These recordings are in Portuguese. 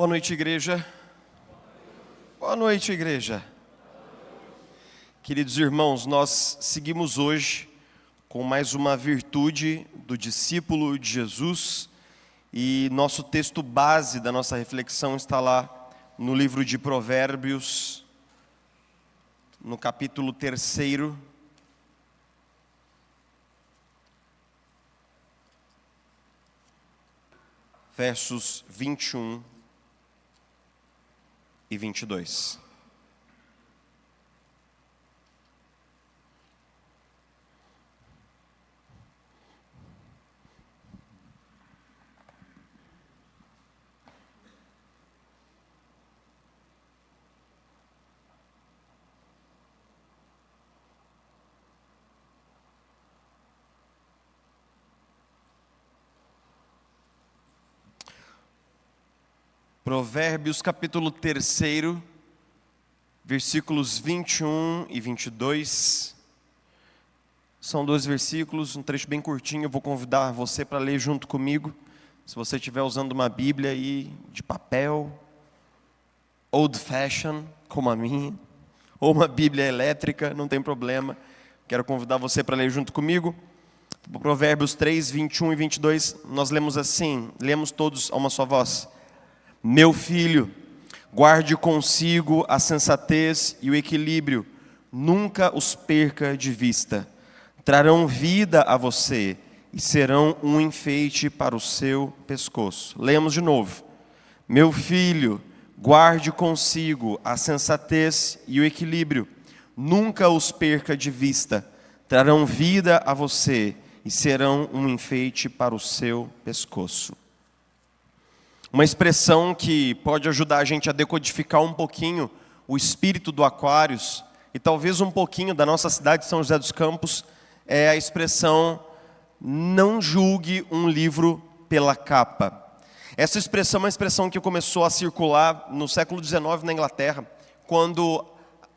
Boa noite, igreja. Boa noite, igreja. Queridos irmãos, nós seguimos hoje com mais uma virtude do discípulo de Jesus e nosso texto base da nossa reflexão está lá no livro de Provérbios, no capítulo 3, versos 21 e 22. Provérbios capítulo 3, versículos 21 e 22. São dois versículos, um trecho bem curtinho. Eu vou convidar você para ler junto comigo. Se você estiver usando uma Bíblia aí de papel, old fashion, como a minha, ou uma Bíblia elétrica, não tem problema. Quero convidar você para ler junto comigo. Provérbios 3, 21 e 22, nós lemos assim, lemos todos a uma só voz. Meu filho, guarde consigo a sensatez e o equilíbrio, nunca os perca de vista. Trarão vida a você e serão um enfeite para o seu pescoço. Lemos de novo. Meu filho, guarde consigo a sensatez e o equilíbrio, nunca os perca de vista. Trarão vida a você e serão um enfeite para o seu pescoço. Uma expressão que pode ajudar a gente a decodificar um pouquinho o espírito do Aquários e talvez um pouquinho da nossa cidade de São José dos Campos é a expressão não julgue um livro pela capa. Essa expressão é uma expressão que começou a circular no século XIX na Inglaterra, quando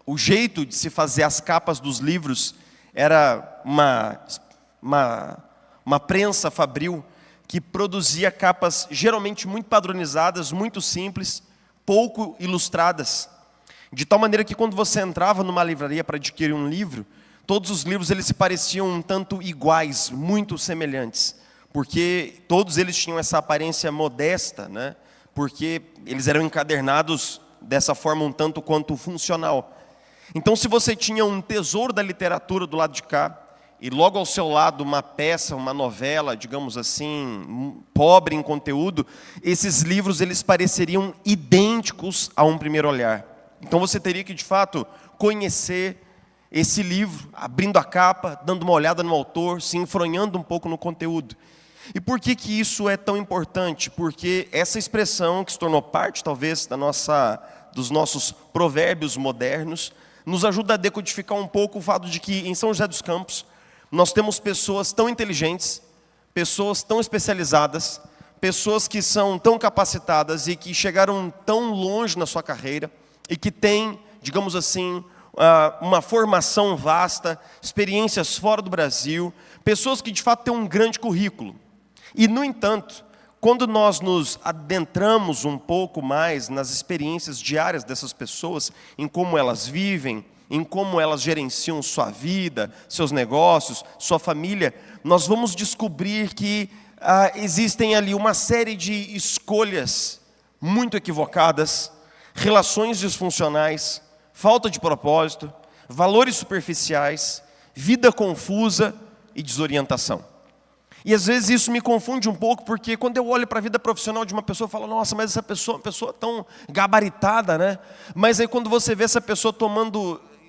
o jeito de se fazer as capas dos livros era uma prensa fabril que produzia capas geralmente muito padronizadas, muito simples, pouco ilustradas. De tal maneira que quando você entrava numa livraria para adquirir um livro, todos os livros eles se pareciam um tanto iguais, muito semelhantes. Porque todos eles tinham essa aparência modesta, né? Porque eles eram encadernados dessa forma um tanto quanto funcional. Então se você tinha um tesouro da literatura do lado de cá, e logo ao seu lado uma peça, uma novela, digamos assim, pobre em conteúdo, esses livros eles pareceriam idênticos a um primeiro olhar. Então você teria que de fato conhecer esse livro, abrindo a capa, dando uma olhada no autor, se enfronhando um pouco no conteúdo. E por que isso é tão importante? Porque essa expressão que se tornou parte talvez dos nossos provérbios modernos, nos ajuda a decodificar um pouco o fato de que em São José dos Campos, nós temos pessoas tão inteligentes, pessoas tão especializadas, pessoas que são tão capacitadas e que chegaram tão longe na sua carreira e que têm, digamos assim, uma formação vasta, experiências fora do Brasil, pessoas que de fato têm um grande currículo. E, no entanto, quando nós nos adentramos um pouco mais nas experiências diárias dessas pessoas, em como elas vivem, em como elas gerenciam sua vida, seus negócios, sua família, nós vamos descobrir que existem ali uma série de escolhas muito equivocadas, relações disfuncionais, falta de propósito, valores superficiais, vida confusa e desorientação. E às vezes isso me confunde um pouco, porque quando eu olho para a vida profissional de uma pessoa, eu falo, nossa, mas essa pessoa é uma pessoa tão gabaritada, né? Mas aí quando você vê essa pessoa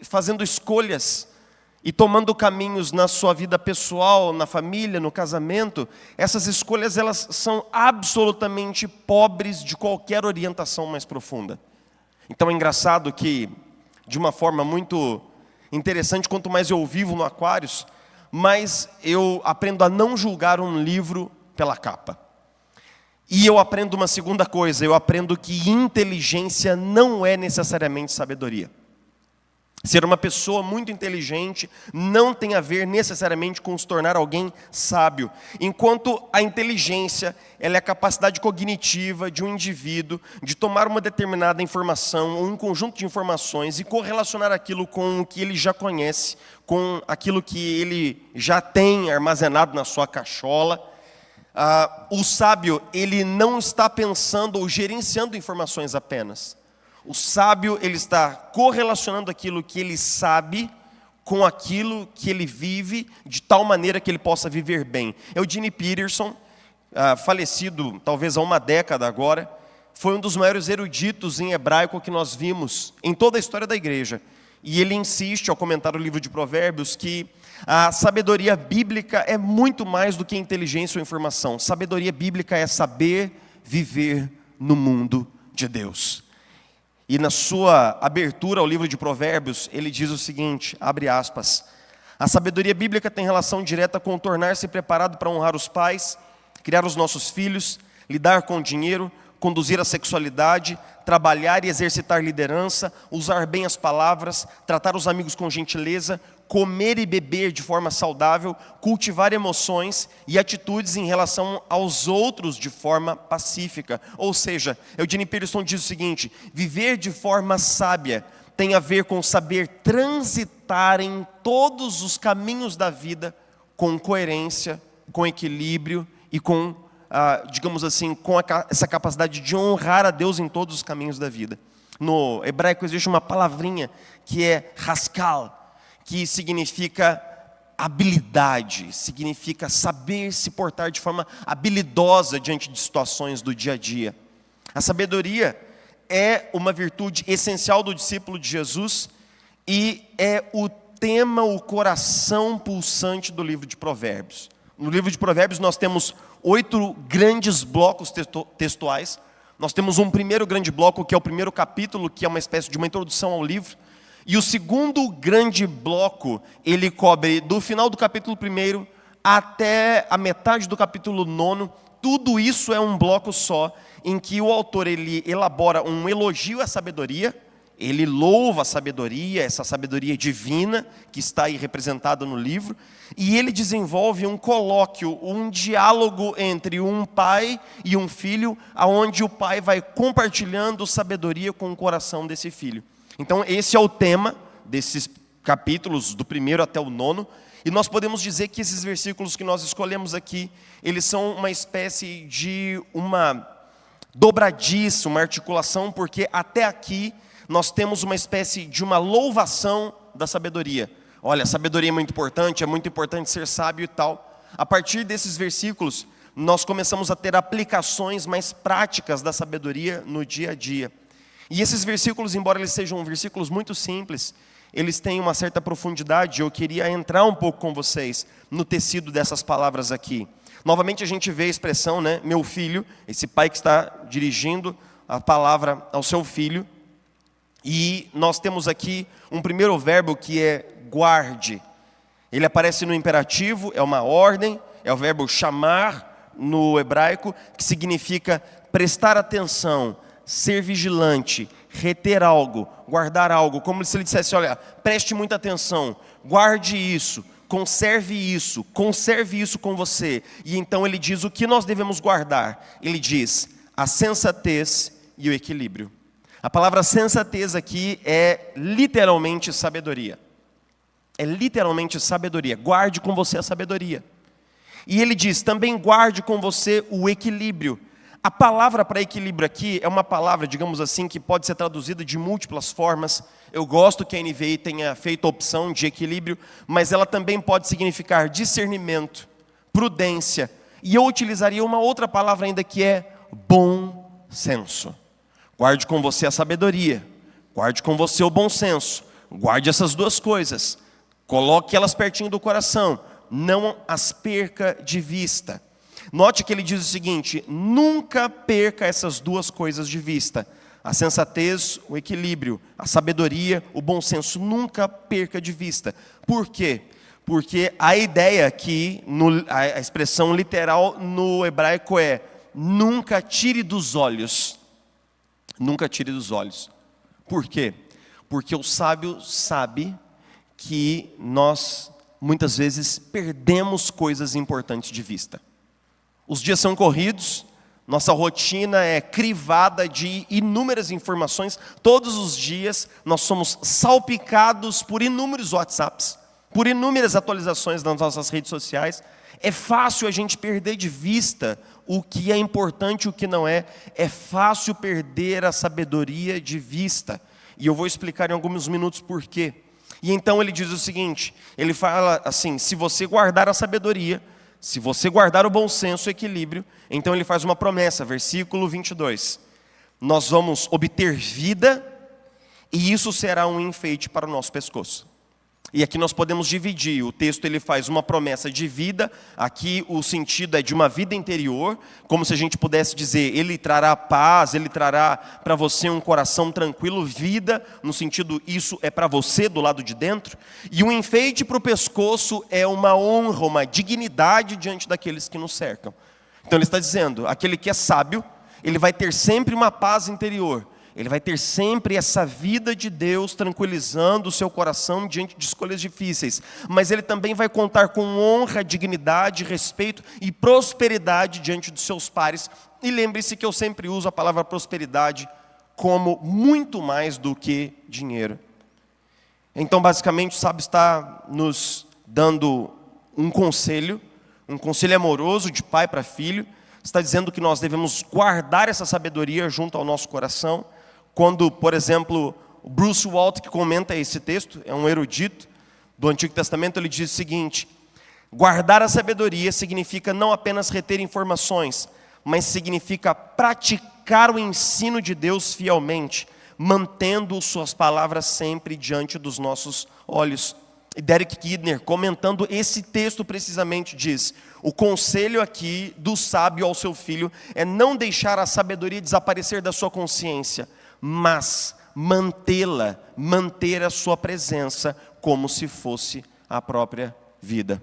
fazendo escolhas e tomando caminhos na sua vida pessoal, na família, no casamento, essas escolhas elas são absolutamente pobres de qualquer orientação mais profunda. Então é engraçado que, de uma forma muito interessante, quanto mais eu vivo no Aquários, mais eu aprendo a não julgar um livro pela capa. E eu aprendo uma segunda coisa, eu aprendo que inteligência não é necessariamente sabedoria. Ser uma pessoa muito inteligente não tem a ver necessariamente com se tornar alguém sábio. Enquanto a inteligência, ela é a capacidade cognitiva de um indivíduo de tomar uma determinada informação ou um conjunto de informações e correlacionar aquilo com o que ele já conhece, com aquilo que ele já tem armazenado na sua cachola. O sábio, ele não está pensando ou gerenciando informações apenas. O sábio, ele está correlacionando aquilo que ele sabe com aquilo que ele vive, de tal maneira que ele possa viver bem. Eugene Peterson, falecido talvez há uma década agora, foi um dos maiores eruditos em hebraico que nós vimos em toda a história da igreja. E ele insiste, ao comentar o livro de Provérbios, que a sabedoria bíblica é muito mais do que inteligência ou informação. Sabedoria bíblica é saber viver no mundo de Deus. E na sua abertura ao livro de Provérbios, ele diz o seguinte, abre aspas, a sabedoria bíblica tem relação direta com tornar-se preparado para honrar os pais, criar os nossos filhos, lidar com o dinheiro, conduzir a sexualidade, trabalhar e exercitar liderança, usar bem as palavras, tratar os amigos com gentileza, comer e beber de forma saudável, cultivar emoções e atitudes em relação aos outros de forma pacífica. Ou seja, Eugene Peterson diz o seguinte, viver de forma sábia tem a ver com saber transitar em todos os caminhos da vida com coerência, com equilíbrio e com, digamos assim, com essa capacidade de honrar a Deus em todos os caminhos da vida. No hebraico existe uma palavrinha que é haskal, que significa habilidade, significa saber se portar de forma habilidosa diante de situações do dia a dia. A sabedoria é uma virtude essencial do discípulo de Jesus e é o tema, o coração pulsante do livro de Provérbios. No livro de Provérbios nós temos 8 grandes blocos textuais. Nós temos um primeiro grande bloco, que é o primeiro capítulo, que é uma espécie de uma introdução ao livro. E o segundo grande bloco, ele cobre do final do capítulo 1 até a metade do capítulo 9. Tudo isso é um bloco só, em que o autor ele elabora um elogio à sabedoria, ele louva a sabedoria, essa sabedoria divina que está aí representada no livro, e ele desenvolve um colóquio, um diálogo entre um pai e um filho, aonde o pai vai compartilhando sabedoria com o coração desse filho. Então esse é o tema desses capítulos, do 1º até o 9, e nós podemos dizer que esses versículos que nós escolhemos aqui, eles são uma espécie de uma dobradiça, uma articulação, porque até aqui nós temos uma espécie de uma louvação da sabedoria. Olha, a sabedoria é muito importante ser sábio e tal. A partir desses versículos, nós começamos a ter aplicações mais práticas da sabedoria no dia a dia. E esses versículos, embora eles sejam versículos muito simples, eles têm uma certa profundidade. Eu queria entrar um pouco com vocês no tecido dessas palavras aqui. Novamente a gente vê a expressão, né, meu filho, esse pai que está dirigindo a palavra ao seu filho. E nós temos aqui um primeiro verbo que é guarde. Ele aparece no imperativo, é uma ordem, é o verbo chamar no hebraico, que significa prestar atenção, ser vigilante, reter algo, guardar algo, como se ele dissesse, olha, preste muita atenção, guarde isso, conserve isso com você. E então ele diz o que nós devemos guardar. Ele diz a sensatez e o equilíbrio. A palavra sensatez aqui é literalmente sabedoria. É literalmente sabedoria. Guarde com você a sabedoria. E ele diz, também guarde com você o equilíbrio. A palavra para equilíbrio aqui é uma palavra, digamos assim, que pode ser traduzida de múltiplas formas. Eu gosto que a NVI tenha feito a opção de equilíbrio, mas ela também pode significar discernimento, prudência. E eu utilizaria uma outra palavra ainda que é bom senso. Guarde com você a sabedoria, guarde com você o bom senso. Guarde essas duas coisas, coloque elas pertinho do coração, não as perca de vista. Note que ele diz o seguinte, nunca perca essas duas coisas de vista. A sensatez, o equilíbrio, a sabedoria, o bom senso, nunca perca de vista. Por quê? Porque a ideia aqui, a expressão literal no hebraico é, nunca tire dos olhos. Nunca tire dos olhos. Por quê? Porque o sábio sabe que nós, muitas vezes, perdemos coisas importantes de vista. Os dias são corridos, nossa rotina é crivada de inúmeras informações. Todos os dias nós somos salpicados por inúmeros WhatsApps, por inúmeras atualizações nas nossas redes sociais. É fácil a gente perder de vista o que é importante e o que não é. É fácil perder a sabedoria de vista. E eu vou explicar em alguns minutos por quê. E então ele diz o seguinte, ele fala assim, se você guardar a sabedoria, se você guardar o bom senso e o equilíbrio, então ele faz uma promessa, versículo 22. Nós vamos obter vida e isso será um enfeite para o nosso pescoço. E aqui nós podemos dividir, o texto ele faz uma promessa de vida, aqui o sentido é de uma vida interior, como se a gente pudesse dizer, ele trará paz, ele trará para você um coração tranquilo, vida, no sentido isso é para você do lado de dentro, e um enfeite para o pescoço é uma honra, uma dignidade diante daqueles que nos cercam. Então ele está dizendo, aquele que é sábio, ele vai ter sempre uma paz interior, ele vai ter sempre essa vida de Deus tranquilizando o seu coração diante de escolhas difíceis. Mas ele também vai contar com honra, dignidade, respeito e prosperidade diante dos seus pares. E lembre-se que eu sempre uso a palavra prosperidade como muito mais do que dinheiro. Então, basicamente, o sábio está nos dando um conselho amoroso de pai para filho. Está dizendo que nós devemos guardar essa sabedoria junto ao nosso coração. Quando, por exemplo, o Bruce Waltke, que comenta esse texto, é um erudito do Antigo Testamento, ele diz o seguinte, guardar a sabedoria significa não apenas reter informações, mas significa praticar o ensino de Deus fielmente, mantendo suas palavras sempre diante dos nossos olhos. E Derek Kidner, comentando esse texto precisamente, diz, o conselho aqui do sábio ao seu filho é não deixar a sabedoria desaparecer da sua consciência, mas manter a sua presença como se fosse a própria vida.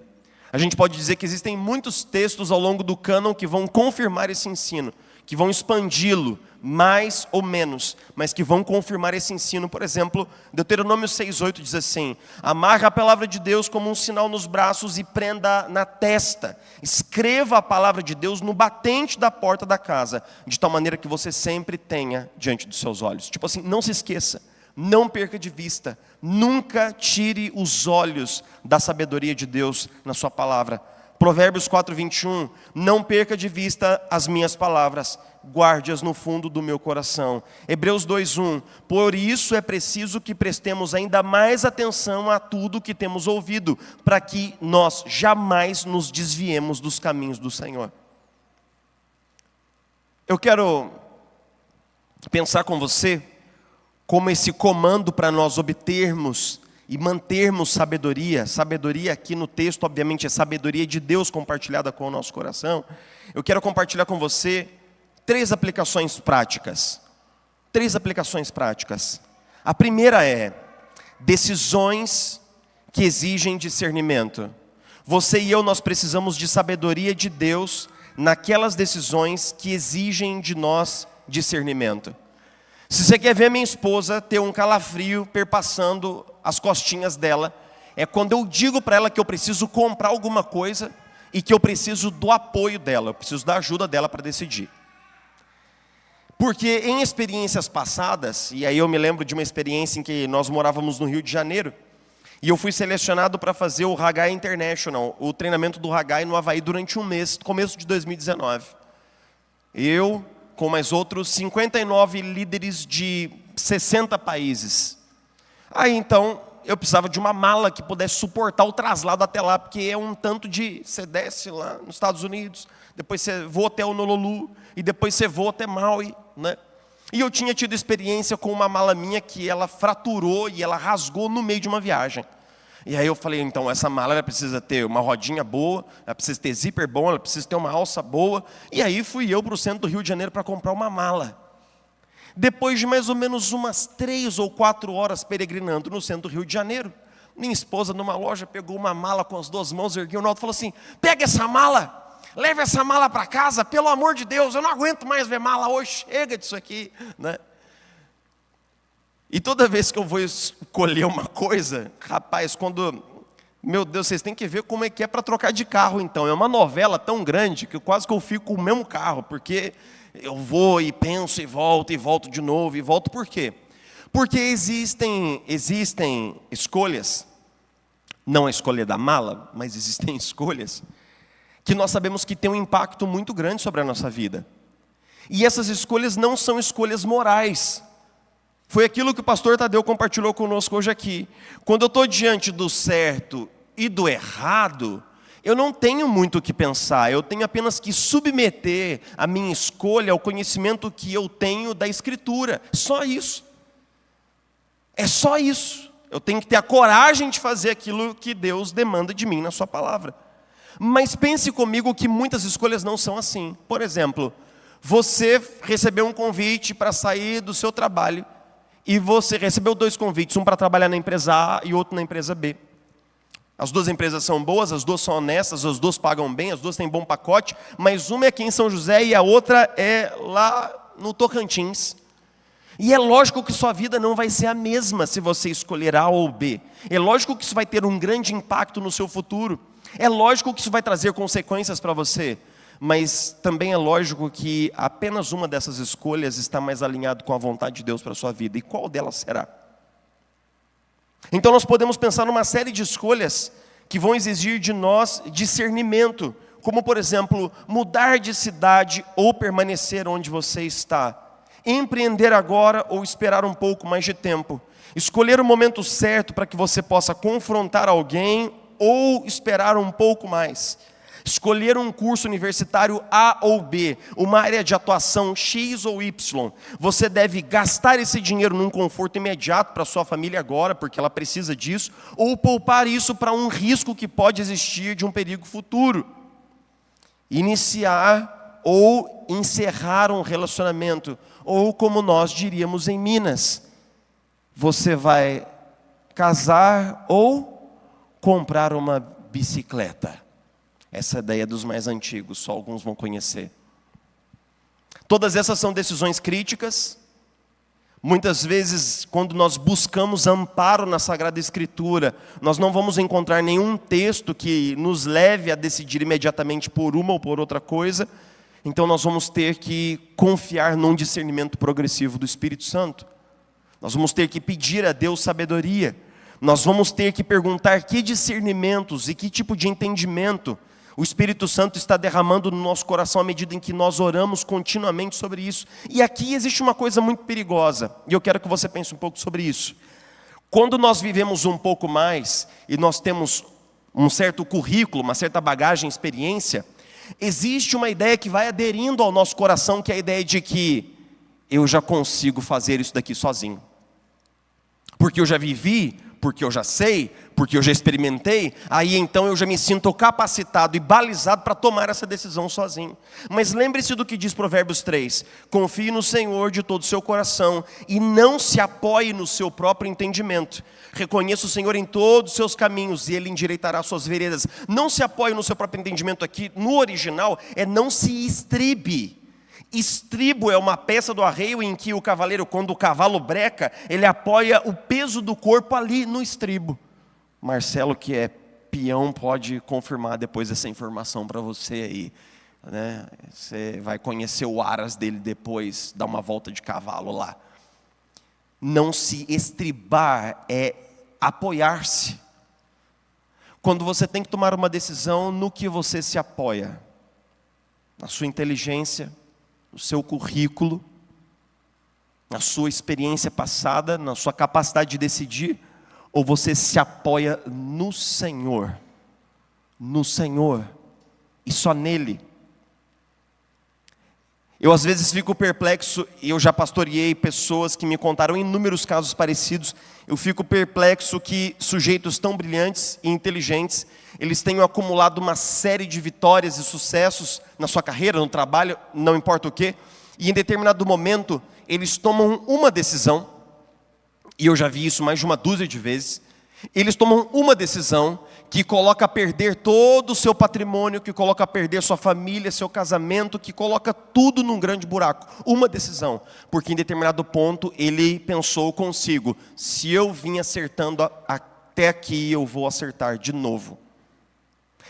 A gente pode dizer que existem muitos textos ao longo do cânon que vão confirmar esse ensino, que vão expandi-lo, mais ou menos, mas que vão confirmar esse ensino. Por exemplo, Deuteronômio 6,8 diz assim, amarra a palavra de Deus como um sinal nos braços e prenda na testa. Escreva a palavra de Deus no batente da porta da casa, de tal maneira que você sempre tenha diante dos seus olhos. Tipo assim, não se esqueça, não perca de vista, nunca tire os olhos da sabedoria de Deus na sua palavra. Provérbios 4:21, não perca de vista as minhas palavras, guarde-as no fundo do meu coração. Hebreus 2:1, por isso é preciso que prestemos ainda mais atenção a tudo que temos ouvido, para que nós jamais nos desviemos dos caminhos do Senhor. Eu quero pensar com você como esse comando para nós obtermos e mantermos sabedoria. Sabedoria aqui no texto, obviamente, é sabedoria de Deus compartilhada com o nosso coração. Eu quero compartilhar com você 3 aplicações práticas. 3 aplicações práticas. A primeira é decisões que exigem discernimento. Você e eu, nós precisamos de sabedoria de Deus naquelas decisões que exigem de nós discernimento. Se você quer ver minha esposa ter um calafrio perpassando as costinhas dela, é quando eu digo para ela que eu preciso comprar alguma coisa e que eu preciso do apoio dela, eu preciso da ajuda dela para decidir. Porque em experiências passadas, e aí eu me lembro de uma experiência em que nós morávamos no Rio de Janeiro, e eu fui selecionado para fazer o Haggai International, o treinamento do Haggai no Havaí durante um mês, começo de 2019. Eu, com mais outros 59 líderes de 60 países. Aí então, eu precisava de uma mala que pudesse suportar o traslado até lá, porque é um tanto de, você desce lá nos Estados Unidos, depois você voa até Honolulu, e depois você voa até Maui, né? E eu tinha tido experiência com uma mala minha que ela fraturou e ela rasgou no meio de uma viagem. E aí eu falei, então, essa mala ela precisa ter uma rodinha boa, ela precisa ter zíper bom, ela precisa ter uma alça boa. E aí fui eu para o centro do Rio de Janeiro para comprar uma mala. Depois de mais ou menos umas 3 ou 4 horas peregrinando no centro do Rio de Janeiro, minha esposa numa loja pegou uma mala com as 2 mãos, ergueu no alto e falou assim, pega essa mala, leve essa mala para casa, pelo amor de Deus, eu não aguento mais ver mala hoje, chega disso aqui, né? E toda vez que eu vou escolher uma coisa, rapaz, meu Deus, vocês têm que ver como é que é para trocar de carro então. É uma novela tão grande que quase que eu fico com o mesmo carro, porque eu vou e penso e volto de novo e volto. Por quê? Porque existem escolhas, não a escolha da mala, mas existem escolhas que nós sabemos que tem um impacto muito grande sobre a nossa vida. E essas escolhas não são escolhas morais. Foi aquilo que o pastor Tadeu compartilhou conosco hoje aqui. Quando eu estou diante do certo e do errado, eu não tenho muito o que pensar, eu tenho apenas que submeter a minha escolha ao conhecimento que eu tenho da Escritura. Só isso. É só isso. Eu tenho que ter a coragem de fazer aquilo que Deus demanda de mim na sua palavra. Mas pense comigo que muitas escolhas não são assim. Por exemplo, você recebeu um convite para sair do seu trabalho e você recebeu 2 convites, um para trabalhar na empresa A e outro na empresa B. As 2 empresas são boas, as 2 são honestas, as 2 pagam bem, as 2 têm bom pacote, mas uma é aqui em São José e a outra é lá no Tocantins. E é lógico que sua vida não vai ser a mesma se você escolher A ou B. É lógico que isso vai ter um grande impacto no seu futuro. É lógico que isso vai trazer consequências para você. Mas também é lógico que apenas uma dessas escolhas está mais alinhado com a vontade de Deus para a sua vida. E qual delas será? Então nós podemos pensar numa série de escolhas que vão exigir de nós discernimento. Como, por exemplo, mudar de cidade ou permanecer onde você está. Empreender agora ou esperar um pouco mais de tempo. Escolher o momento certo para que você possa confrontar alguém ou esperar um pouco mais. Escolher um curso universitário A ou B, uma área de atuação X ou Y. Você deve gastar esse dinheiro num conforto imediato para sua família agora, porque ela precisa disso, ou poupar isso para um risco que pode existir de um perigo futuro. Iniciar ou encerrar um relacionamento, ou como nós diríamos em Minas, você vai casar ou comprar uma bicicleta. Essa ideia é dos mais antigos, só alguns vão conhecer. Todas essas são decisões críticas. Muitas vezes, quando nós buscamos amparo na Sagrada Escritura, nós não vamos encontrar nenhum texto que nos leve a decidir imediatamente por uma ou por outra coisa. Então nós vamos ter que confiar num discernimento progressivo do Espírito Santo. Nós vamos ter que pedir a Deus sabedoria. Nós vamos ter que perguntar que discernimentos e que tipo de entendimento o Espírito Santo está derramando no nosso coração à medida em que nós oramos continuamente sobre isso. E aqui existe uma coisa muito perigosa, e eu quero que você pense um pouco sobre isso. Quando nós vivemos um pouco mais, e nós temos um certo currículo, uma certa bagagem, experiência, existe uma ideia que vai aderindo ao nosso coração, que é a ideia de que eu já consigo fazer isso daqui sozinho. Porque eu já vivi, porque eu já sei, porque eu já experimentei, aí então eu já me sinto capacitado e balizado para tomar essa decisão sozinho. Mas lembre-se do que diz Provérbios 3, confie no Senhor de todo o seu coração e não se apoie no seu próprio entendimento. Reconheça o Senhor em todos os seus caminhos e Ele endireitará suas veredas. Não se apoie no seu próprio entendimento aqui, no original, é não se estribe. Estribo é uma peça do arreio em que o cavaleiro, quando o cavalo breca, ele apoia o peso do corpo ali no estribo. Marcelo, que é peão, pode confirmar depois essa informação para você aí, né? Você vai conhecer o aras dele depois, dar uma volta de cavalo lá. Não se estribar é apoiar-se. Quando você tem que tomar uma decisão, no que você se apoia? Na sua inteligência, no seu currículo, na sua experiência passada, na sua capacidade de decidir, ou você se apoia no Senhor, e só nele. Eu às vezes fico perplexo, e eu já pastoreei pessoas que me contaram inúmeros casos parecidos, eu fico perplexo que sujeitos tão brilhantes e inteligentes, eles tenham acumulado uma série de vitórias e sucessos na sua carreira, no trabalho, não importa o quê, e em determinado momento eles tomam uma decisão, e eu já vi isso mais de uma dúzia de vezes, Eles tomam uma decisão que coloca a perder todo o seu patrimônio, que coloca a perder sua família, seu casamento, que coloca tudo num grande buraco. Uma decisão, porque em determinado ponto ele pensou consigo: se eu vim acertando até aqui, eu vou acertar de novo.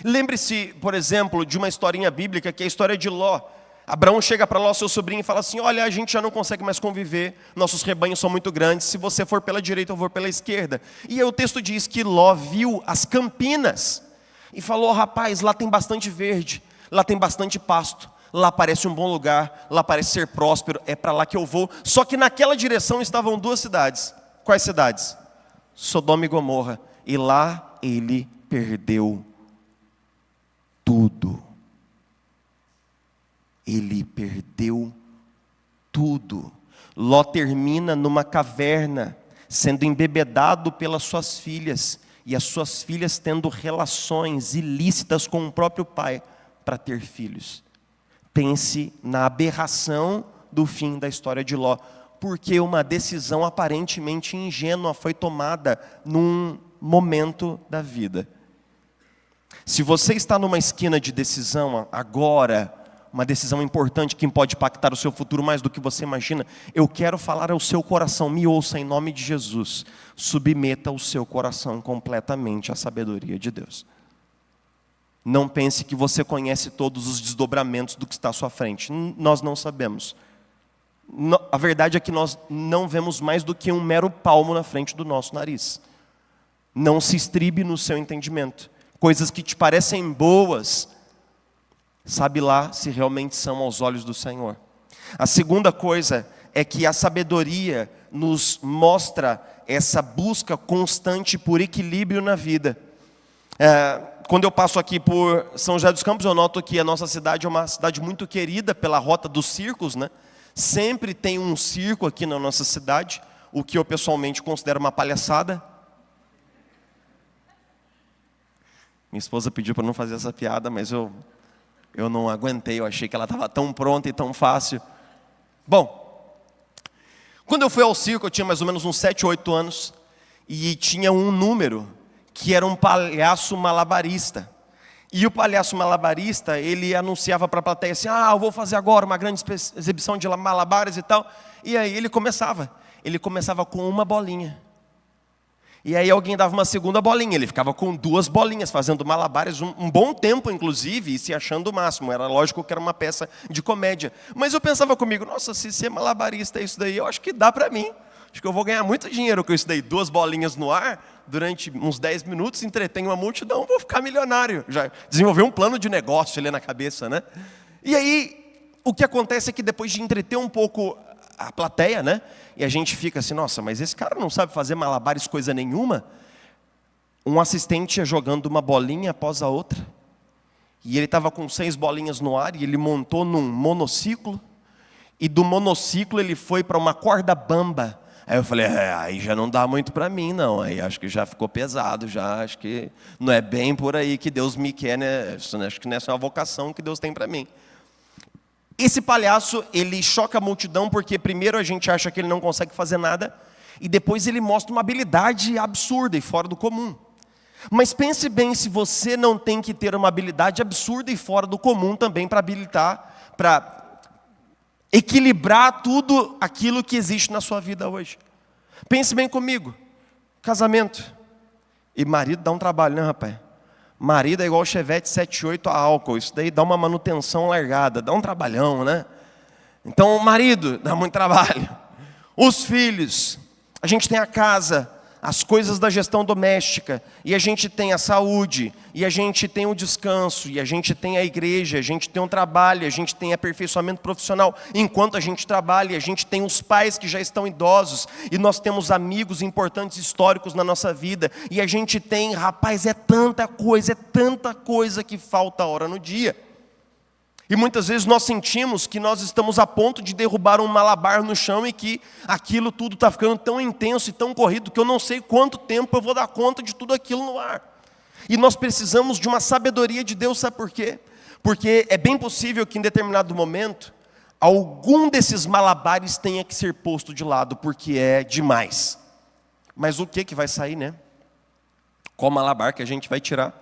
Lembre-se, por exemplo, de uma historinha bíblica, que é a história de Ló. Abraão chega para Ló, seu sobrinho, e fala assim: olha, a gente já não consegue mais conviver, nossos rebanhos são muito grandes, se você for pela direita, eu vou pela esquerda. E aí o texto diz que Ló viu as campinas e falou: rapaz, lá tem bastante verde, lá tem bastante pasto, lá parece um bom lugar, lá parece ser próspero, é para lá que eu vou. Só que naquela direção estavam duas cidades. Quais cidades? Sodoma e Gomorra. E lá ele perdeu tudo. Ele perdeu tudo. Ló termina numa caverna, sendo embebedado pelas suas filhas, e as suas filhas tendo relações ilícitas com o próprio pai para ter filhos. Pense na aberração do fim da história de Ló, porque uma decisão aparentemente ingênua foi tomada num momento da vida. Se você está numa esquina de decisão agora, uma decisão importante que pode impactar o seu futuro mais do que você imagina, eu quero falar ao seu coração: me ouça em nome de Jesus, submeta o seu coração completamente à sabedoria de Deus. Não pense que você conhece todos os desdobramentos do que está à sua frente, nós não sabemos. A verdade é que nós não vemos mais do que um mero palmo na frente do nosso nariz. Não se estribe no seu entendimento. Coisas que te parecem boas, sabe lá se realmente são aos olhos do Senhor. A segunda coisa é que a sabedoria nos mostra essa busca constante por equilíbrio na vida. Quando eu passo aqui por São José dos Campos, eu noto que a nossa cidade é uma cidade muito querida pela rota dos circos, né? Sempre tem um circo aqui na nossa cidade, o que eu pessoalmente considero uma palhaçada. Minha esposa pediu para não fazer essa piada, mas eu não aguentei, eu achei que ela estava tão pronta e tão fácil. Bom, quando eu fui ao circo, eu tinha mais ou menos uns 7, 8 anos, e tinha um número que era um palhaço malabarista. E o palhaço malabarista, ele anunciava para a plateia assim: eu vou fazer agora uma grande exibição de malabares e tal. E aí ele começava com uma bolinha. E aí alguém dava uma segunda bolinha, ele ficava com 2 bolinhas, fazendo malabares um bom tempo, inclusive, e se achando o máximo. Era lógico que era uma peça de comédia. Mas eu pensava comigo: nossa, se ser malabarista é isso daí, eu acho que dá para mim. Acho que eu vou ganhar muito dinheiro com isso daí. 2 bolinhas no ar, durante uns 10 minutos, entretenho uma multidão, vou ficar milionário. Já desenvolveu um plano de negócio ali na cabeça, né? E aí, o que acontece é que depois de entreter um pouco a plateia, né? E a gente fica assim: nossa, mas esse cara não sabe fazer malabares coisa nenhuma. Um assistente ia jogando uma bolinha após a outra. E ele estava com 6 bolinhas no ar, e ele montou num monociclo. E do monociclo ele foi para uma corda bamba. Aí eu falei: aí já não dá muito para mim não, aí acho que já ficou pesado, já acho que não é bem por aí que Deus me quer, né? Acho que nessa é uma vocação que Deus tem para mim. Esse palhaço, ele choca a multidão porque primeiro a gente acha que ele não consegue fazer nada, e depois ele mostra uma habilidade absurda e fora do comum. Mas pense bem se você não tem que ter uma habilidade absurda e fora do comum também para habilitar, para equilibrar tudo aquilo que existe na sua vida hoje. Pense bem comigo: casamento. E marido dá um trabalho, né, rapaz? Marido é igual o Chevette 78 a álcool. Isso daí dá uma manutenção largada, dá um trabalhão, né? Então o marido dá muito trabalho. Os filhos, a gente tem a casa, as coisas da gestão doméstica, e a gente tem a saúde, e a gente tem o descanso, e a gente tem a igreja, a gente tem o trabalho, a gente tem aperfeiçoamento profissional. Enquanto a gente trabalha, a gente tem os pais que já estão idosos, e nós temos amigos importantes históricos na nossa vida, e a gente tem, rapaz, é tanta coisa que falta a hora no dia. E muitas vezes nós sentimos que nós estamos a ponto de derrubar um malabar no chão e que aquilo tudo está ficando tão intenso e tão corrido que eu não sei quanto tempo eu vou dar conta de tudo aquilo no ar. E nós precisamos de uma sabedoria de Deus, sabe por quê? Porque é bem possível que em determinado momento algum desses malabares tenha que ser posto de lado, porque é demais. Mas o que vai sair, né? Qual malabar que a gente vai tirar?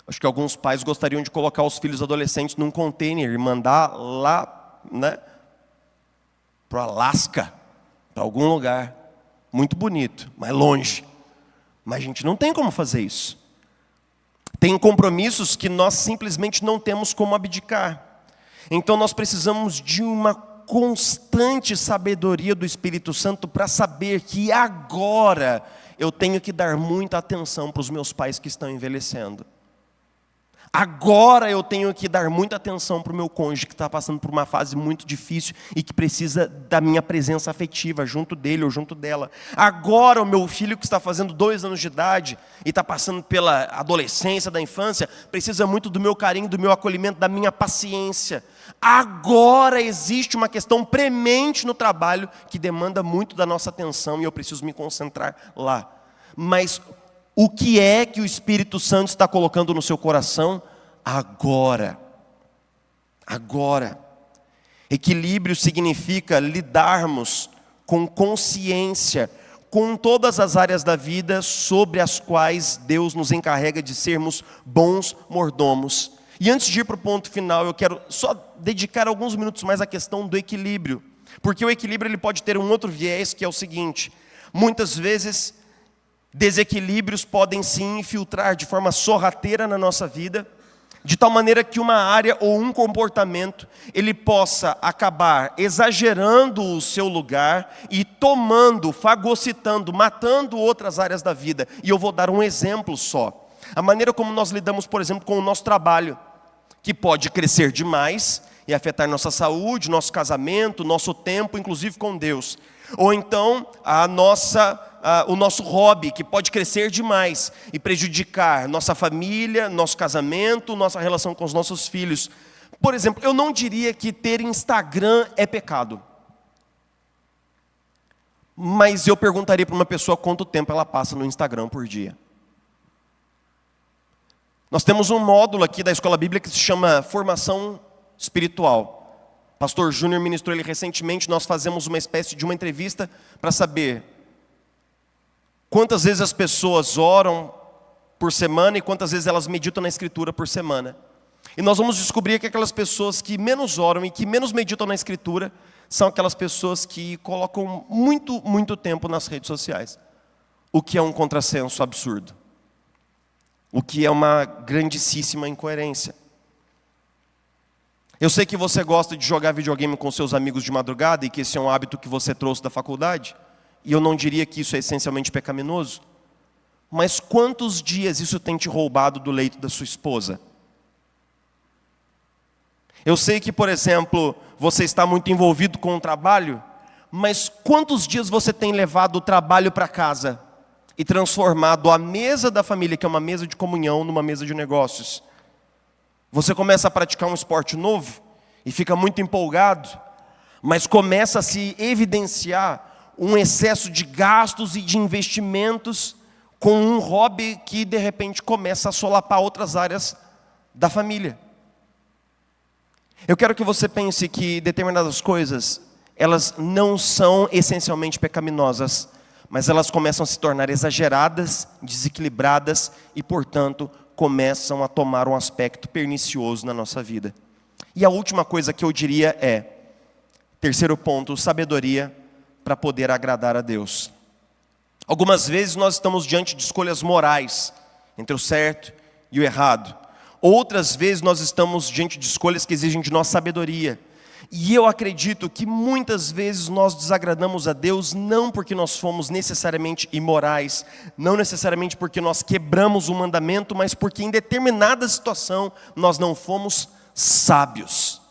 Acho que alguns pais gostariam de colocar os filhos adolescentes num container e mandar lá, né, para o Alasca, para algum lugar muito bonito, mas longe. Mas a gente não tem como fazer isso. Tem compromissos que nós simplesmente não temos como abdicar. Então nós precisamos de uma constante sabedoria do Espírito Santo para saber que agora eu tenho que dar muita atenção para os meus pais que estão envelhecendo. Agora eu tenho que dar muita atenção para o meu cônjuge que está passando por uma fase muito difícil e que precisa da minha presença afetiva junto dele ou junto dela. Agora o meu filho que está fazendo 2 anos de idade e está passando pela adolescência, da infância, precisa muito do meu carinho, do meu acolhimento, da minha paciência. Agora existe uma questão premente no trabalho que demanda muito da nossa atenção e eu preciso me concentrar lá. Mas o que é que o Espírito Santo está colocando no seu coração? Agora. Agora. Equilíbrio significa lidarmos com consciência com todas as áreas da vida sobre as quais Deus nos encarrega de sermos bons mordomos. E antes de ir para o ponto final, eu quero só dedicar alguns minutos mais à questão do equilíbrio. Porque o equilíbrio ele pode ter um outro viés, que é o seguinte: muitas vezes desequilíbrios podem se infiltrar de forma sorrateira na nossa vida, de tal maneira que uma área ou um comportamento, ele possa acabar exagerando o seu lugar e tomando, fagocitando, matando outras áreas da vida. E eu vou dar um exemplo só. A maneira como nós lidamos, por exemplo, com o nosso trabalho, que pode crescer demais e afetar nossa saúde, nosso casamento, nosso tempo, inclusive com Deus. Ou então o nosso hobby, que pode crescer demais e prejudicar nossa família, nosso casamento, nossa relação com os nossos filhos. Por exemplo, eu não diria que ter Instagram é pecado. Mas eu perguntaria para uma pessoa quanto tempo ela passa no Instagram por dia. Nós temos um módulo aqui da Escola Bíblica que se chama Formação Espiritual. Pastor Júnior ministrou ele recentemente. Nós fazemos uma espécie de uma entrevista para saber quantas vezes as pessoas oram por semana e quantas vezes elas meditam na Escritura por semana. E nós vamos descobrir que aquelas pessoas que menos oram e que menos meditam na Escritura são aquelas pessoas que colocam muito tempo nas redes sociais. O que é um contrassenso absurdo. O que é uma grandíssima incoerência. Eu sei que você gosta de jogar videogame com seus amigos de madrugada e que esse é um hábito que você trouxe da faculdade. E eu não diria que isso é essencialmente pecaminoso. Mas quantos dias isso tem te roubado do leito da sua esposa? Eu sei que, por exemplo, você está muito envolvido com o trabalho, mas quantos dias você tem levado o trabalho para casa e transformado a mesa da família, que é uma mesa de comunhão, numa mesa de negócios? Você começa a praticar um esporte novo e fica muito empolgado, mas começa a se evidenciar um excesso de gastos e de investimentos com um hobby que de repente começa a solapar outras áreas da família. Eu quero que você pense que determinadas coisas, elas não são essencialmente pecaminosas, mas elas começam a se tornar exageradas, desequilibradas e, portanto, começam a tomar um aspecto pernicioso na nossa vida. E a última coisa que eu diria é, terceiro ponto, sabedoria para poder agradar a Deus. Algumas vezes nós estamos diante de escolhas morais, entre o certo e o errado. Outras vezes nós estamos diante de escolhas que exigem de nós sabedoria. E eu acredito que muitas vezes nós desagradamos a Deus não porque nós fomos necessariamente imorais, não necessariamente porque nós quebramos um mandamento, mas porque em determinada situação nós não fomos sábios.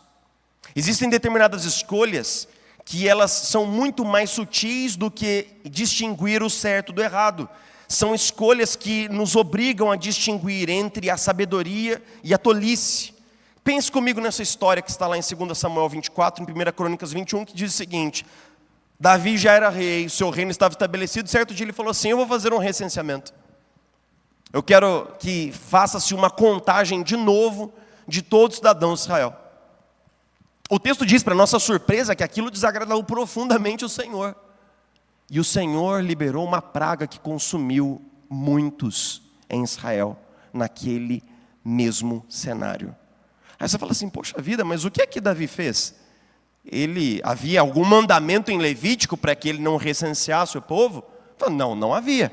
Existem determinadas escolhas que elas são muito mais sutis do que distinguir o certo do errado. São escolhas que nos obrigam a distinguir entre a sabedoria e a tolice. Pense comigo nessa história que está lá em 2 Samuel 24, em 1 Crônicas 21, que diz o seguinte: Davi já era rei, o seu reino estava estabelecido. Certo dia ele falou assim: eu vou fazer um recenseamento. Eu quero que faça-se uma contagem de novo de todos os cidadãos de Israel. O texto diz, para nossa surpresa, que aquilo desagradou profundamente o Senhor. E o Senhor liberou uma praga que consumiu muitos em Israel, naquele mesmo cenário. Aí você fala assim, poxa vida, mas o que é que Davi fez? Havia algum mandamento em Levítico para que ele não recenseasse o povo? Não, não havia.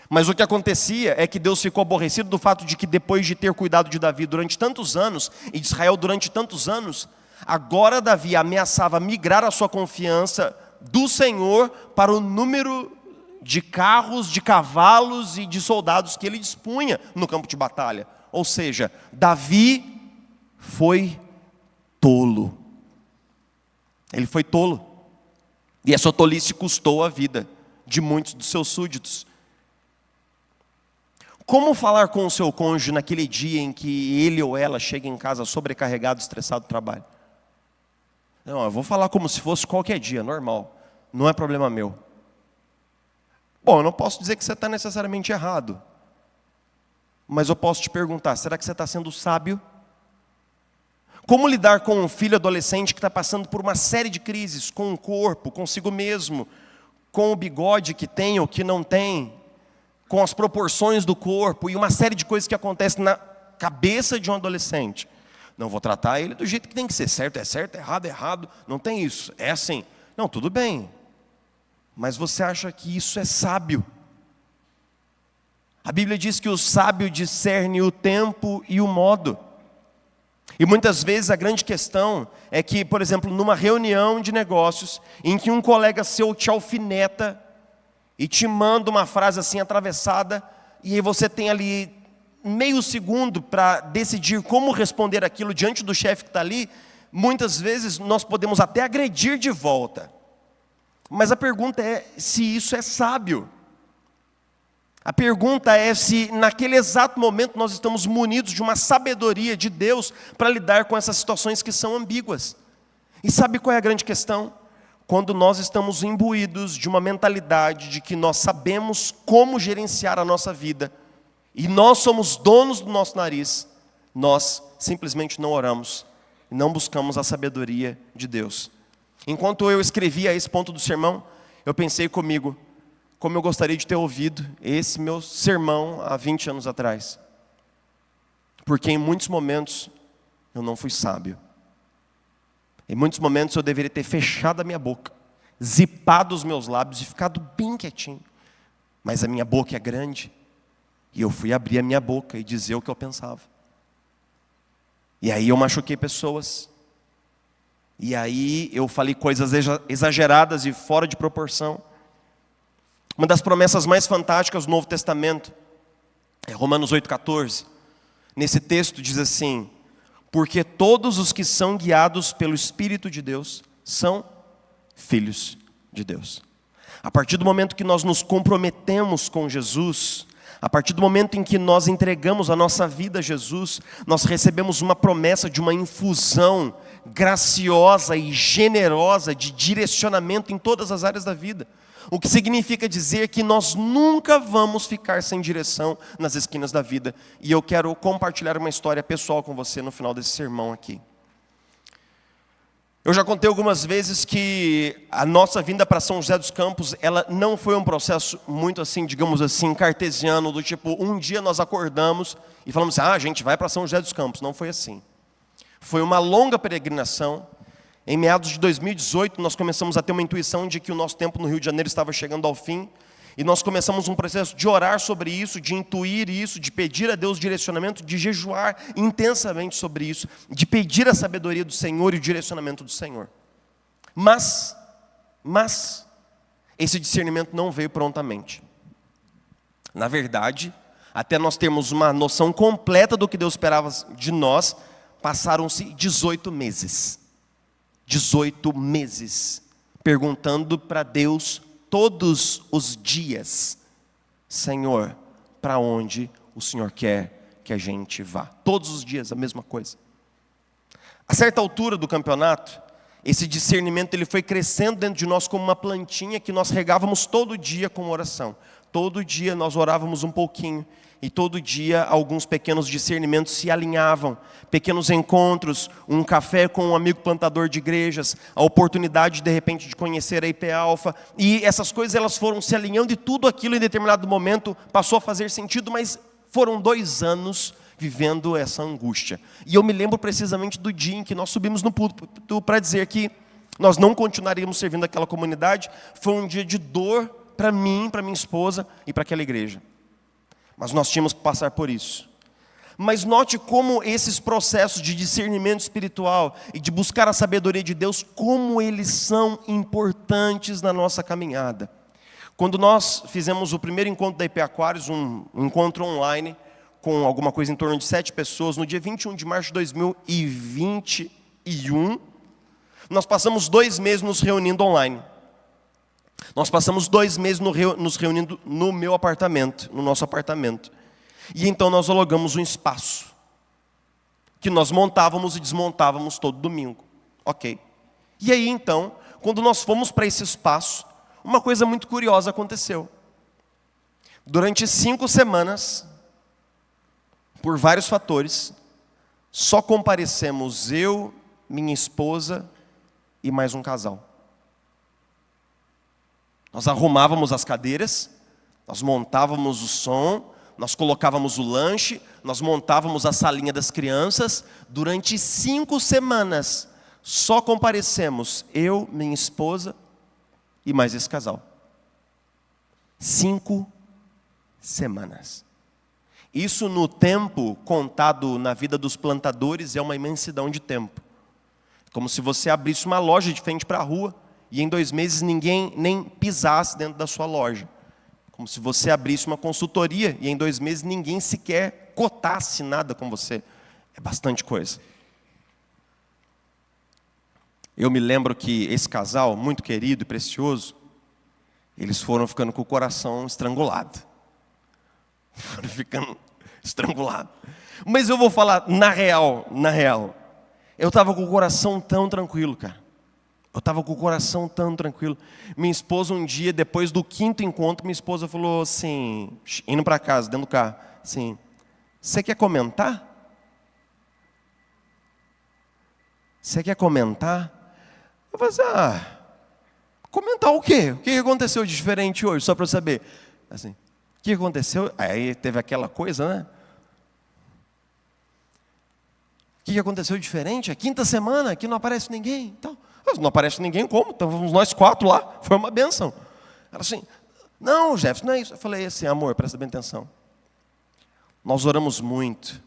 Mas o que acontecia é que Deus ficou aborrecido do fato de que depois de ter cuidado de Davi durante tantos anos, e de Israel durante tantos anos, agora Davi ameaçava migrar a sua confiança do Senhor para o número de carros, de cavalos e de soldados que ele dispunha no campo de batalha. Ou seja, Davi foi tolo. Ele foi tolo. E essa tolice custou a vida de muitos dos seus súditos. Como falar com o seu cônjuge naquele dia em que ele ou ela chega em casa sobrecarregado, estressado do trabalho? Não, eu vou falar como se fosse qualquer dia, normal. Não é problema meu. Bom, eu não posso dizer que você está necessariamente errado. Mas eu posso te perguntar, será que você está sendo sábio? Como lidar com um filho adolescente que está passando por uma série de crises, com o corpo, consigo mesmo, com o bigode que tem ou que não tem, com as proporções do corpo e uma série de coisas que acontecem na cabeça de um adolescente? Não, vou tratar ele do jeito que tem que ser. Certo, errado, errado. Não tem isso. É assim. Não, tudo bem. Mas você acha que isso é sábio? A Bíblia diz que o sábio discerne o tempo e o modo. E muitas vezes a grande questão é que, por exemplo, numa reunião de negócios, em que um colega seu te alfineta e te manda uma frase assim atravessada, e aí você tem ali meio segundo para decidir como responder aquilo diante do chefe que está ali, muitas vezes nós podemos até agredir de volta. Mas a pergunta é se isso é sábio. A pergunta é se naquele exato momento nós estamos munidos de uma sabedoria de Deus para lidar com essas situações que são ambíguas. E sabe qual é a grande questão? Quando nós estamos imbuídos de uma mentalidade de que nós sabemos como gerenciar a nossa vida, e nós somos donos do nosso nariz, nós simplesmente não oramos, e não buscamos a sabedoria de Deus. Enquanto eu escrevia esse ponto do sermão, eu pensei comigo, como eu gostaria de ter ouvido esse meu sermão há 20 anos atrás. Porque em muitos momentos eu não fui sábio. Em muitos momentos eu deveria ter fechado a minha boca, zipado os meus lábios e ficado bem quietinho. Mas a minha boca é grande, e eu fui abrir a minha boca e dizer o que eu pensava. E aí eu machuquei pessoas. E aí eu falei coisas exageradas e fora de proporção. Uma das promessas mais fantásticas do Novo Testamento é Romanos 8,14. Nesse texto diz assim: porque todos os que são guiados pelo Espírito de Deus são filhos de Deus. A partir do momento que nós nos comprometemos com Jesus, a partir do momento em que nós entregamos a nossa vida a Jesus, nós recebemos uma promessa de uma infusão graciosa e generosa de direcionamento em todas as áreas da vida. O que significa dizer que nós nunca vamos ficar sem direção nas esquinas da vida. E eu quero compartilhar uma história pessoal com você no final desse sermão aqui. Eu já contei algumas vezes que a nossa vinda para São José dos Campos, ela não foi um processo muito assim, digamos assim, cartesiano, do tipo, um dia nós acordamos e falamos assim, a gente vai para São José dos Campos. Não foi assim. Foi uma longa peregrinação. Em meados de 2018, nós começamos a ter uma intuição de que o nosso tempo no Rio de Janeiro estava chegando ao fim. E nós começamos um processo de orar sobre isso, de intuir isso, de pedir a Deus direcionamento, de jejuar intensamente sobre isso, de pedir a sabedoria do Senhor e o direcionamento do Senhor. Mas, esse discernimento não veio prontamente. Na verdade, até nós termos uma noção completa do que Deus esperava de nós, passaram-se 18 meses. 18 meses, perguntando para Deus todos os dias, Senhor, para onde o Senhor quer que a gente vá? Todos os dias a mesma coisa. A certa altura do campeonato, esse discernimento ele foi crescendo dentro de nós como uma plantinha que nós regávamos todo dia com oração. Todo dia nós orávamos um pouquinho. E todo dia alguns pequenos discernimentos se alinhavam. Pequenos encontros, um café com um amigo plantador de igrejas, a oportunidade de repente de conhecer a IP Alpha. E essas coisas elas foram se alinhando e tudo aquilo em determinado momento passou a fazer sentido, mas Foram 2 anos vivendo essa angústia. E eu me lembro precisamente do dia em que nós subimos no púlpito para dizer que nós não continuaríamos servindo aquela comunidade. Foi um dia de dor para mim, para minha esposa e para aquela igreja. Mas nós tínhamos que passar por isso. Mas note como esses processos de discernimento espiritual e de buscar a sabedoria de Deus, como eles são importantes na nossa caminhada. Quando nós fizemos o primeiro encontro da IP Aquários, um encontro online, com alguma coisa em torno de 7 pessoas, no dia 21 de março de 2021, nós passamos 2 meses nos reunindo online. Nós passamos 2 meses nos reunindo no meu apartamento, no nosso apartamento. E então nós alugamos um espaço, que nós montávamos e desmontávamos todo domingo. Ok. E aí então, quando nós fomos para esse espaço, uma coisa muito curiosa aconteceu. Durante 5 semanas, por vários fatores, só comparecemos eu, minha esposa e mais um casal. Nós arrumávamos as cadeiras, nós montávamos o som, nós colocávamos o lanche, nós montávamos a salinha das crianças. Durante 5 semanas, só comparecemos eu, minha esposa e mais esse casal. 5 semanas. Isso no tempo contado na vida dos plantadores é uma imensidão de tempo. Como se você abrisse uma loja de frente para a rua e em 2 meses ninguém nem pisasse dentro da sua loja. Como se você abrisse uma consultoria e em 2 meses ninguém sequer cotasse nada com você. É bastante coisa. Eu me lembro que esse casal, muito querido e precioso, eles foram ficando com o coração estrangulado. Foram ficando estrangulados. Mas eu vou falar na real. Eu estava com o coração tão tranquilo, cara. Eu estava com o coração tão tranquilo. Minha esposa um dia, depois do 5º encontro, minha esposa falou assim, indo para casa, dentro do carro, assim, você quer comentar? Você quer comentar? Eu falei assim, comentar o quê? O que aconteceu de diferente hoje, só para eu saber. Assim, o que aconteceu? Aí teve aquela coisa, né? O que aconteceu de diferente? A 5ª semana que não aparece ninguém. Então, não aparece ninguém como? Estávamos nós 4 lá. Foi uma bênção. Ela assim, não, Jefferson, não é isso. Eu falei assim, amor, presta bem atenção. Nós oramos muito.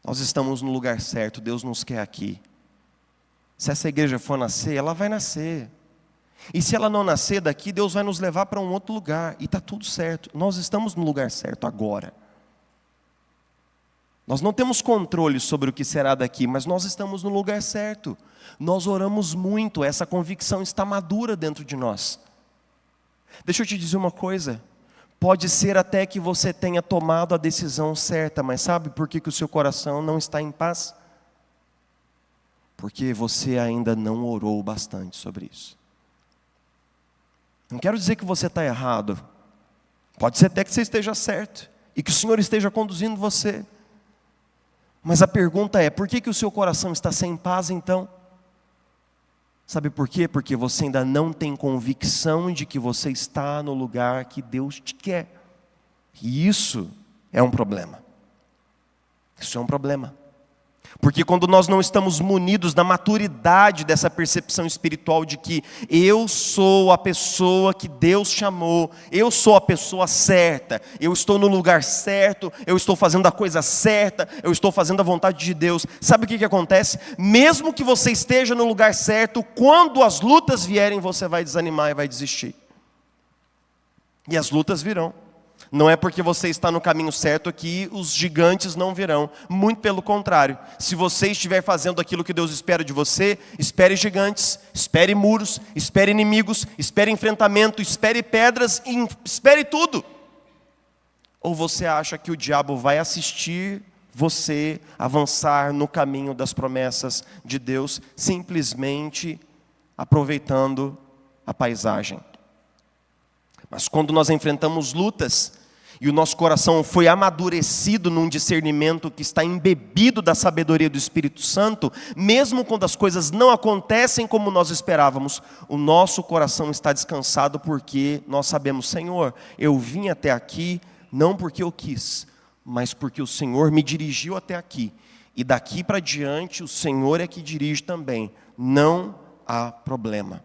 Nós estamos no lugar certo. Deus nos quer aqui. Se essa igreja for nascer, ela vai nascer. E se ela não nascer daqui, Deus vai nos levar para um outro lugar. E está tudo certo. Nós estamos no lugar certo agora. Nós não temos controle sobre o que será daqui, mas nós estamos no lugar certo. Nós oramos muito, essa convicção está madura dentro de nós. Deixa eu te dizer uma coisa. Pode ser até que você tenha tomado a decisão certa, mas sabe por que o seu coração não está em paz? Porque você ainda não orou bastante sobre isso. Não quero dizer que você está errado. Pode ser até que você esteja certo e que o Senhor esteja conduzindo você. Mas a pergunta é, por que o seu coração está sem paz então? Sabe por quê? Porque você ainda não tem convicção de que você está no lugar que Deus te quer. E isso é um problema. Isso é um problema. Porque quando nós não estamos munidos da maturidade dessa percepção espiritual de que eu sou a pessoa que Deus chamou, eu sou a pessoa certa, eu estou no lugar certo, eu estou fazendo a coisa certa, eu estou fazendo a vontade de Deus. Sabe o que acontece? Mesmo que você esteja no lugar certo, quando as lutas vierem, você vai desanimar e vai desistir. E as lutas virão. Não é porque você está no caminho certo que os gigantes não virão. Muito pelo contrário. Se você estiver fazendo aquilo que Deus espera de você, espere gigantes, espere muros, espere inimigos, espere enfrentamento, espere pedras, espere tudo. Ou você acha que o diabo vai assistir você avançar no caminho das promessas de Deus, simplesmente aproveitando a paisagem? Mas quando nós enfrentamos lutas, e o nosso coração foi amadurecido num discernimento que está embebido da sabedoria do Espírito Santo, mesmo quando as coisas não acontecem como nós esperávamos, o nosso coração está descansado porque nós sabemos, Senhor, eu vim até aqui não porque eu quis, mas porque o Senhor me dirigiu até aqui. E daqui para diante o Senhor é que dirige também. Não há problema.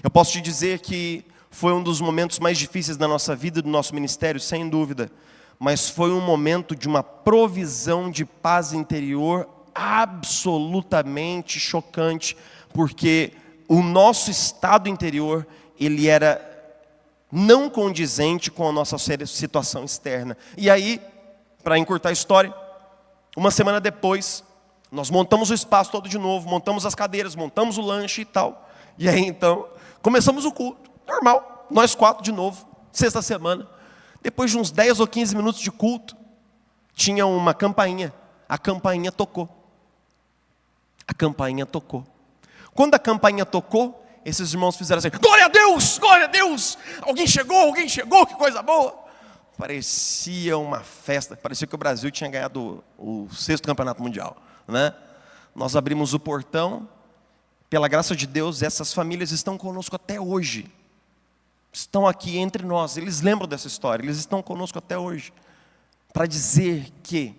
Eu posso te dizer que foi um dos momentos mais difíceis da nossa vida, do nosso ministério, sem dúvida. Mas foi um momento de uma provisão de paz interior absolutamente chocante. Porque o nosso estado interior, ele era não condizente com a nossa situação externa. E aí, para encurtar a história, uma semana depois, nós montamos o espaço todo de novo, montamos as cadeiras, montamos o lanche e tal. E aí então, começamos o culto, normal, nós 4 de novo, sexta semana. Depois de uns 10 ou 15 minutos de culto, tinha uma campainha, a campainha tocou. A campainha tocou. Quando a campainha tocou, esses irmãos fizeram assim: glória a Deus, glória a Deus, alguém chegou, que coisa boa. Parecia uma festa, parecia que o Brasil tinha ganhado o 6º campeonato mundial, né? Nós abrimos o portão, pela graça de Deus, essas famílias estão conosco até hoje, estão aqui entre nós, eles lembram dessa história, eles estão conosco até hoje, para dizer que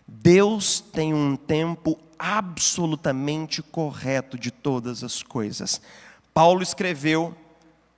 Deus tem um tempo absolutamente correto de todas as coisas. Paulo escreveu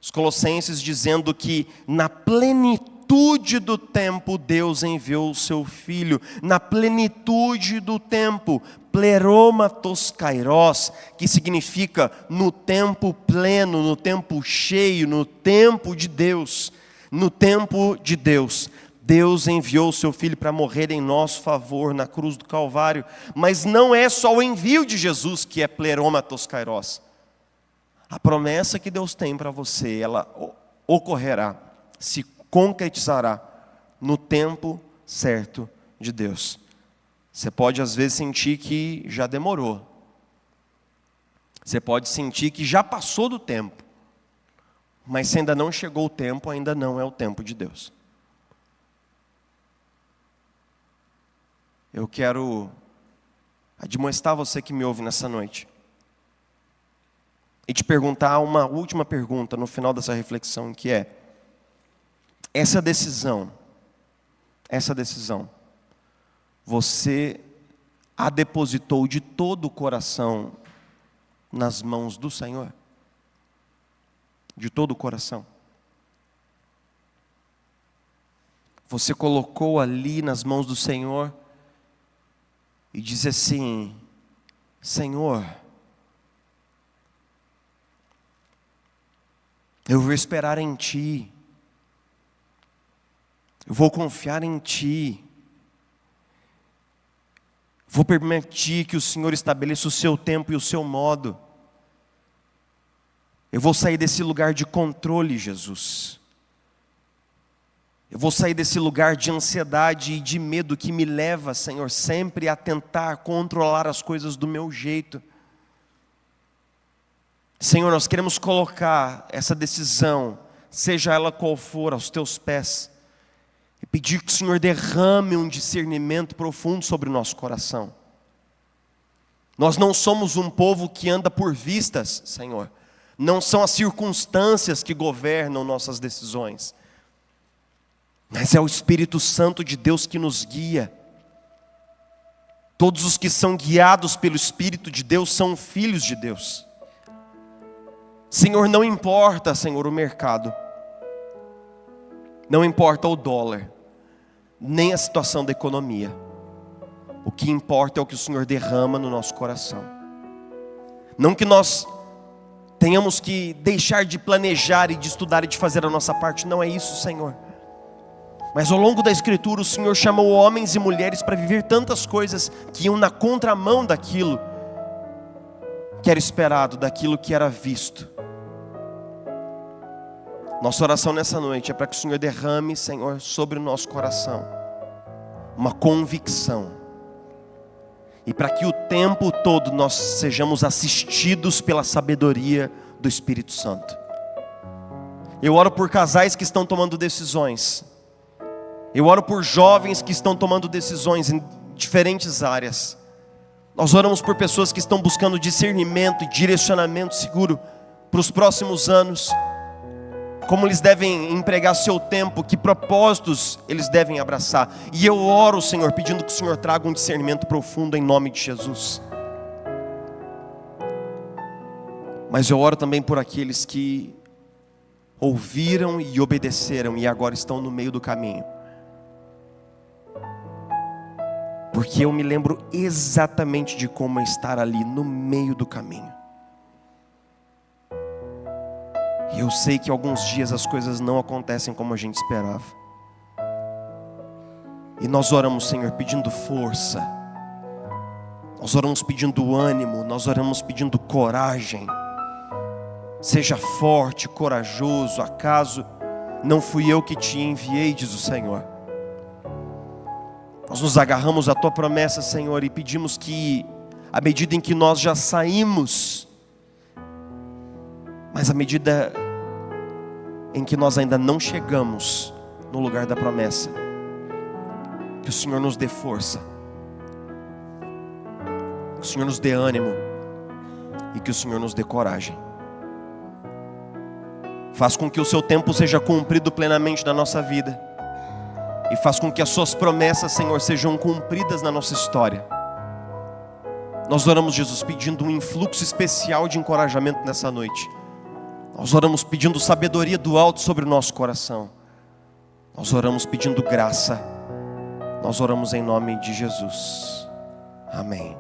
os Colossenses dizendo que na plenitude do tempo Deus enviou o seu Filho. Na plenitude do tempo, pleromatos kairos, que significa no tempo pleno, no tempo cheio, no tempo de Deus. No tempo de Deus, Deus enviou o seu Filho para morrer em nosso favor na cruz do Calvário. Mas não é só o envio de Jesus que é pleromatos kairos. A promessa que Deus tem para você, ela ocorrerá, se concretizará no tempo certo de Deus. Você pode às vezes sentir que já demorou. Você pode sentir que já passou do tempo. Mas se ainda não chegou o tempo, ainda não é o tempo de Deus. Eu quero admoestar você que me ouve nessa noite e te perguntar uma última pergunta no final dessa reflexão, que é: essa decisão, você a depositou de todo o coração nas mãos do Senhor? De todo o coração? Você colocou ali nas mãos do Senhor e disse assim: Senhor, eu vou esperar em Ti, eu vou confiar em Ti, vou permitir que o Senhor estabeleça o seu tempo e o seu modo. Eu vou sair desse lugar de controle, Jesus. Eu vou sair desse lugar de ansiedade e de medo que me leva, Senhor, sempre a tentar controlar as coisas do meu jeito. Senhor, nós queremos colocar essa decisão, seja ela qual for, aos Teus pés, e pedir que o Senhor derrame um discernimento profundo sobre o nosso coração. Nós não somos um povo que anda por vistas, Senhor. Não são as circunstâncias que governam nossas decisões, mas é o Espírito Santo de Deus que nos guia. Todos os que são guiados pelo Espírito de Deus são filhos de Deus. Senhor, não importa, Senhor, o mercado, não importa o dólar, nem a situação da economia. O que importa é o que o Senhor derrama no nosso coração. Não que nós tenhamos que deixar de planejar e de estudar e de fazer a nossa parte, não é isso, Senhor. Mas ao longo da Escritura o Senhor chamou homens e mulheres para viver tantas coisas que iam na contramão daquilo que era esperado, daquilo que era visto. Nossa oração nessa noite é para que o Senhor derrame, Senhor, sobre o nosso coração uma convicção, e para que o tempo todo nós sejamos assistidos pela sabedoria do Espírito Santo. Eu oro por casais que estão tomando decisões. Eu oro por jovens que estão tomando decisões em diferentes áreas. Nós oramos por pessoas que estão buscando discernimento e direcionamento seguro para os próximos anos. como eles devem empregar seu tempo, que propósitos eles devem abraçar. E eu oro, Senhor, pedindo que o Senhor traga um discernimento profundo em nome de Jesus. Mas eu oro também por aqueles que ouviram e obedeceram e agora estão no meio do caminho. Porque eu me lembro exatamente de como é estar ali no meio do caminho. E eu sei que alguns dias as coisas não acontecem como a gente esperava. E nós oramos, Senhor, pedindo força. Nós oramos pedindo ânimo. Nós oramos pedindo coragem. Seja forte, corajoso. Acaso não fui eu que te enviei, diz o Senhor. Nós nos agarramos à tua promessa, Senhor, e pedimos que, à medida em que nós já saímos, mas à medida em que nós ainda não chegamos no lugar da promessa, que o Senhor nos dê força, que o Senhor nos dê ânimo e que o Senhor nos dê coragem. Faz com que o seu tempo seja cumprido plenamente na nossa vida e faz com que as suas promessas, Senhor, sejam cumpridas na nossa história. Nós oramos, Jesus, pedindo um influxo especial de encorajamento nessa noite. Nós oramos pedindo sabedoria do alto sobre o nosso coração. Nós oramos pedindo graça. Nós oramos em nome de Jesus. Amém.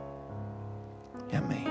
E amém.